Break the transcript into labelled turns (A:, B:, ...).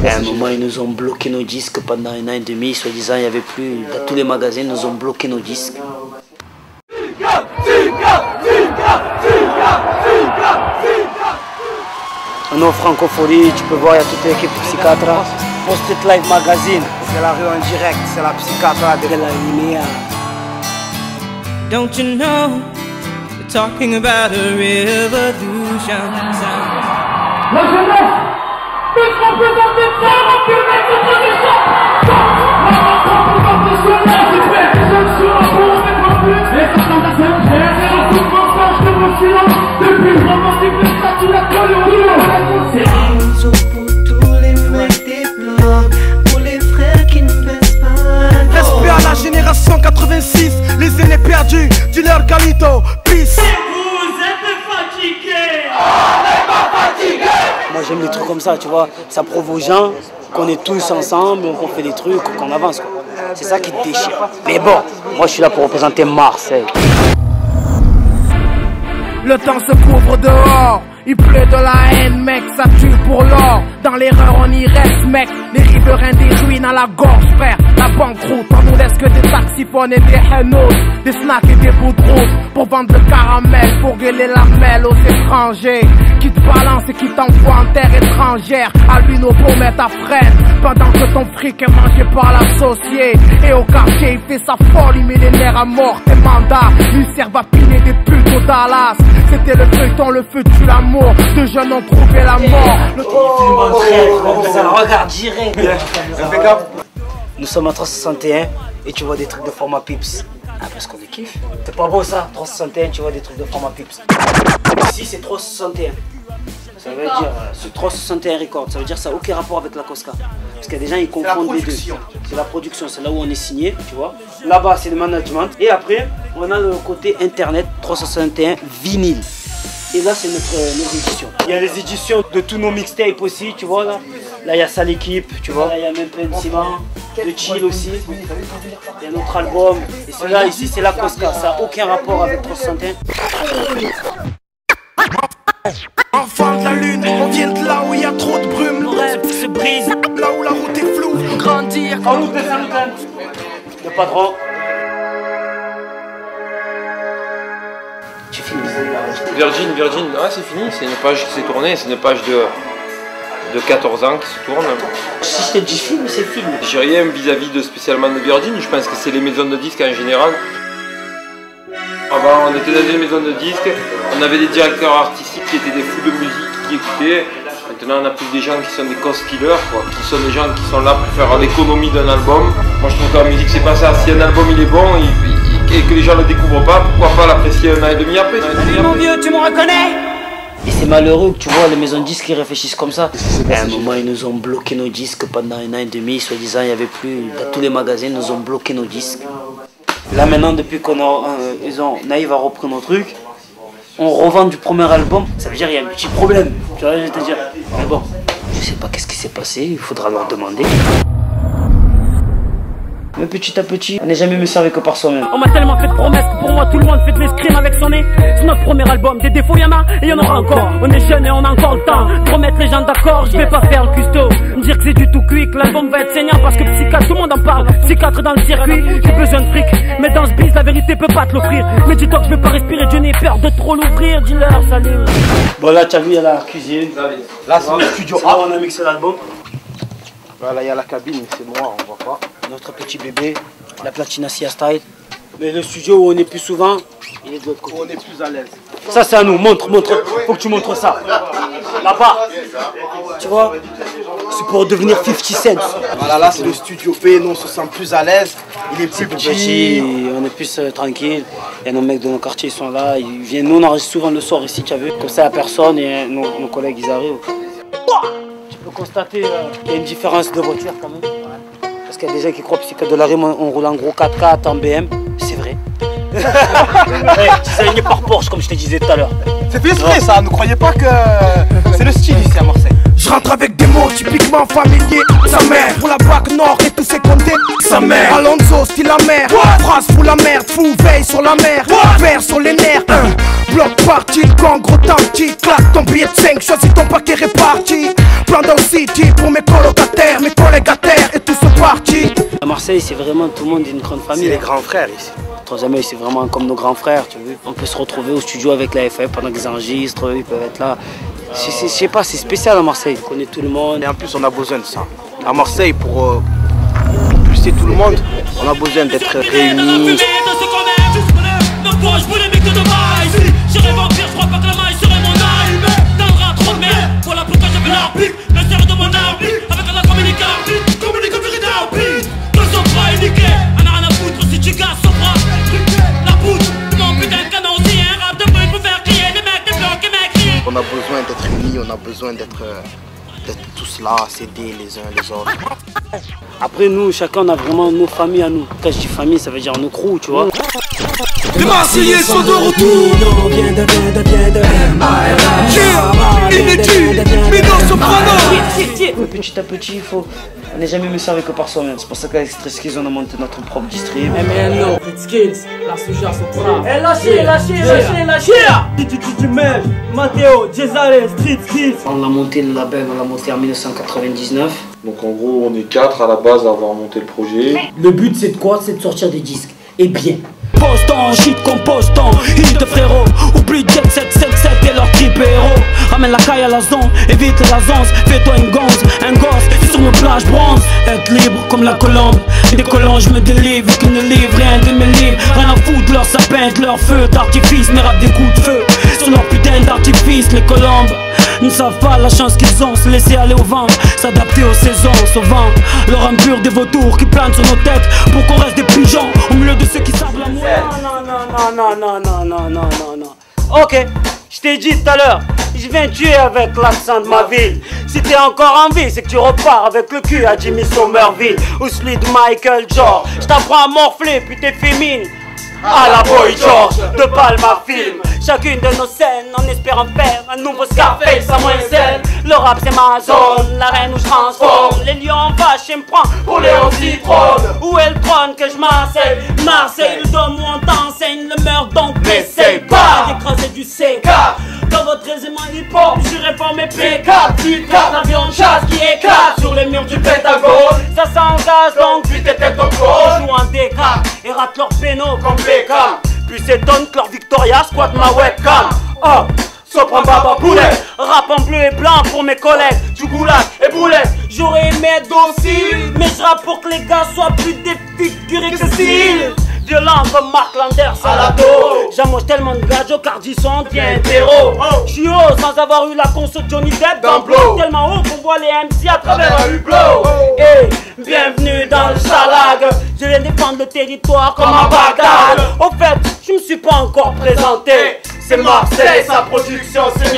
A: À un moment, ils nous ont bloqué nos disques pendant 1 an et demi. Soi-disant, il n'y avait plus. Dans tous les magasins, ils nous ont bloqué nos disques. Nous, Francophonie, tu peux voir, il y a toute l'équipe Psychiatre. Post-it Live Magazine.
B: C'est la rue en direct, c'est la Psychiatre de la Linéa.
C: Don't you know, we're talking about a revolution.
D: La jeunesse,
B: respect à la génération 86, les aînés perdus, dis-leur Galito, peace.
D: vous êtes fatigués.
A: Moi, j'aime les trucs comme ça, tu vois. Ça prouve aux gens qu'on est tous ensemble, qu'on fait des trucs, qu'on avance, quoi. C'est ça qui te déchire. Mais bon, moi, je suis là pour représenter Marseille.
E: Le temps se couvre dehors, il pleut de la haine, mec, ça tue pour l'or. Dans l'erreur on y reste, mec, les riverains des ruines à la gorge, frère. La banqueroute, on nous laisse que des taxiphones et des haineux, des snacks et des bouts de route pour vendre le caramel, pour gueuler la mêle aux étrangers qui te balancent et qui t'envoient en terre étrangère. À lui nos pour mettre à freine pendant que ton fric est mangé par l'associé. Et au quartier il fait sa folie millénaire à mort. Tes mandats lui servent à piner des putes au Dallas. C'était le feuilleton, le feu tue l'amour. Deux jeunes ont trouvé la mort.
A: Regarde, direct. Nous sommes à 361 et tu vois des trucs de format Pips. Ah, parce qu'on est kiff. C'est pas beau ça, 361, tu vois des trucs de format Pips. Ici c'est 361. Ça veut dire, c'est 361 Records, ça veut dire que ça n'a aucun rapport avec la Cosca. Parce qu'il y a des gens, ils confondent les deux. C'est la production, c'est là où on est signé, tu vois. Là-bas, c'est le management. Et après, on a le côté internet, 361 vinyle. Et là, c'est nos éditions. Il y a les éditions de tous nos mixtapes aussi, tu vois là. Là, il y a ça l'équipe, tu vois. Là, il y a même plein de ciment, de chill aussi. Il y a notre album. Et celui-là, ici, c'est la Cosca. Ça n'a aucun rapport avec 361.
B: Enfant de la lune, on vient de là où il y a trop de brume.
A: Nos rêves se brisent.
B: Là où la route est floue, grandir.
A: En nous descendons. Le patron. Tu finis.
F: Virgin, ah, c'est fini, c'est une page qui s'est tournée, c'est une page de 14 ans qui se tourne.
A: Si je t'ai dit film, c'est film.
F: J'ai rien vis-à-vis de spécialement de Virgin, je pense que c'est les maisons de disques en général. Avant, on était dans des maisons de disques, on avait des directeurs artistiques qui étaient des fous de musique, qui écoutaient. Maintenant, on a plus des gens qui sont des cost killers, quoi, qui sont des gens qui sont là pour faire l'économie d'un album. Moi, je trouve que la musique, c'est pas ça. Si un album il est bon et que les gens ne le découvrent pas, pourquoi pas l'apprécier 1 an et demi après.
C: Mon vieux, tu me reconnais?
A: Et c'est malheureux que tu vois les maisons de disques qui réfléchissent comme ça. À un moment, ils nous ont bloqué nos disques pendant 1 an et demi. Soi-disant, il n'y avait plus. Dans tous les magasins, ils nous ont bloqué nos disques. Là maintenant, depuis Naïve a repris nos trucs, on revend du premier album, ça veut dire qu'il y a un petit problème. Tu vois, je vais te dire. Mais bon, je sais pas qu'est-ce qui s'est passé, il faudra leur demander. Mais petit à petit, on n'est jamais mieux servi que par soi-même.
E: On m'a tellement fait de promesses que pour moi tout le monde fait de l'escrime avec son nez. C'est notre premier album, des défauts y'en a et y'en aura encore. On est jeunes et on a encore le temps de remettre les gens d'accord. Je vais pas faire le custo, me dire que c'est du tout cuit, que l'album va être saignant parce que Psychiatre, tout le monde en parle. Psychiatre dans le circuit, j'ai besoin de fric, mais dans ce biz la vérité peut pas te l'offrir. Mais dis-toi que je vais pas respirer, Dieu n'ai peur de trop l'ouvrir. Dis-leur salut.
A: Bon là tu as vu, il y a la cuisine.
B: Là, c'est le studio
A: Là on a mixé l'album.
B: Voilà, il y a la cabine, c'est noir, on voit pas.
A: Notre petit bébé, la Platinacia style. Mais le studio où on est plus souvent, il est de l'autre côté.
B: On est plus à l'aise.
A: Ça c'est à nous, montre. Faut que tu montres ça. Là-bas. Tu vois, c'est pour devenir 50 cents.
B: Voilà, là c'est le studio P, nous on se sent plus à l'aise. Il est plus petit.
A: On est plus tranquille. Il y a nos mecs de nos quartiers, ils sont là. Ils viennent. Nous on enregistre souvent le soir ici, tu as vu. Comme ça, il n'y a personne et nos collègues ils arrivent. Tu peux constater qu'il y a une différence de voiture quand même. Parce qu'il y a des gens qui croient que de la rime, on roule en gros 4x4 en BM. C'est vrai. C'est aligné par Porsche, comme je te disais tout à l'heure.
B: C'est fait exprès ça, ne croyez pas que c'est le style ici à Marseille.
E: Je rentre avec des mots typiquement familiers. Sa mère, pour la Bac Nord et tous ses condés. Sa mère, Alonso, style la mer. Phrase pour la merde, fou, veille sur la mer. Père sur les nerfs,
B: Bloc party, gang gros tactique. Claque ton billet de 5, choisis ton paquet réparti. Plan dans City pour mes colocataires, mes collègues à terre et tous sont partis.
A: À Marseille, c'est vraiment tout le monde une grande famille.
G: C'est les grands frères ici.
A: Troisième œil, c'est vraiment comme nos grands frères, tu vois. On peut se retrouver au studio avec la FF pendant qu'ils enregistrent, ils peuvent être là. Je sais pas, c'est spécial à Marseille. On connaît tout le monde.
G: Et en plus, on a besoin de ça. À Marseille, pour pousser tout le monde, on a besoin d'être réunis. On a besoin d'être unis, on a besoin d'être tous là, s'aider les uns les autres.
A: Après nous, chacun on a vraiment nos familles à nous. Quand je dis famille, ça veut dire nos crews, tu vois.
B: Les Marseillais sont de retour. Inédit, Mino Soprano.
A: Petit à petit, on n'est jamais mieux servi que par soi-même. C'est pour ça qu'avec Street Skills, on a monté notre propre distrib.
E: MNO, Street Skills, la Suja Soprano.
D: Tu mêles Matteo, Cesare, Street Skills.
A: On a monté le label, on l'a monté en 1999.
F: Donc en gros, on est 4 à la base à avoir monté le projet.
A: Le but c'est de quoi? C'est de sortir des disques. Et bien.
C: Postant, shit compostant, hit frérot. Oublie Jet 777 et leur type héros. Ramène la caille à la zone, évite la zance. Fais-toi une gonze, un gosse, c'est sur nos plages bronze. Être libre comme la colombe. Décollant, je me délivre, qu'ils ne livrent rien de mes livres. Rien à foutre, leur sapin, de leur feu d'artifice. Mais rap des coups de feu sur leur putain d'artifice. Les colombes ne savent pas la chance qu'ils ont, se laisser aller au vent, s'adapter aux saisons, sauvant leur impur des vautours qui planent sur nos têtes pour qu'on reste des pigeons au milieu de ceux qui savent la mouille.
A: Non. Ok, je t'ai dit tout à l'heure, je viens tuer avec l'accent de ma ville. Si t'es encore en vie, c'est que tu repars avec le cul à Jimmy Somerville ou celui de Michael George. Je t'apprends à morfler, puis t'es fémine. À la Boy George, de Palma Film. Chacune de nos scènes en espérant faire un nouveau Scarface à moins scène. Le rap c'est ma zone, l'arène où je transforme les lions en vache et me prend pour les antitrônes. Où est le trône que je m'enseigne? Marseille, le dôme où on t'enseigne le meurtre, donc n'essaye pas d'écraser du C4. Dans votre aisément hip-hop, j'irai pour mes P4. Putain d'avion de chasse qui éclate sur les murs du Pentagone. Ça s'engage donc puis tes têtes au code. Joue en décap et rate leurs pénaux comme Beckham. Puis s'étonne que leur Victoria squatte ma webcam. Oh, Sopran Baba Poulet. Rap en bleu et blanc pour mes collègues du goulag et boulet. J'aurais aimé être docile, mais je rappe pour que les gars soient plus défigurés que style. Violent comme Mark Landers à la dos. J'amoche tellement de gars, Joe Cardi sont bien hétéro. J'suis haut sans avoir eu la conso Johnny Depp dans Blow. Tellement haut qu'on voit les MC à travers un hublot. Hey, bienvenue dans le Chalag. Je viens défendre le territoire comme un Bagdad. Au fait, je me suis pas encore présenté. C'est Marseille, sa production, c'est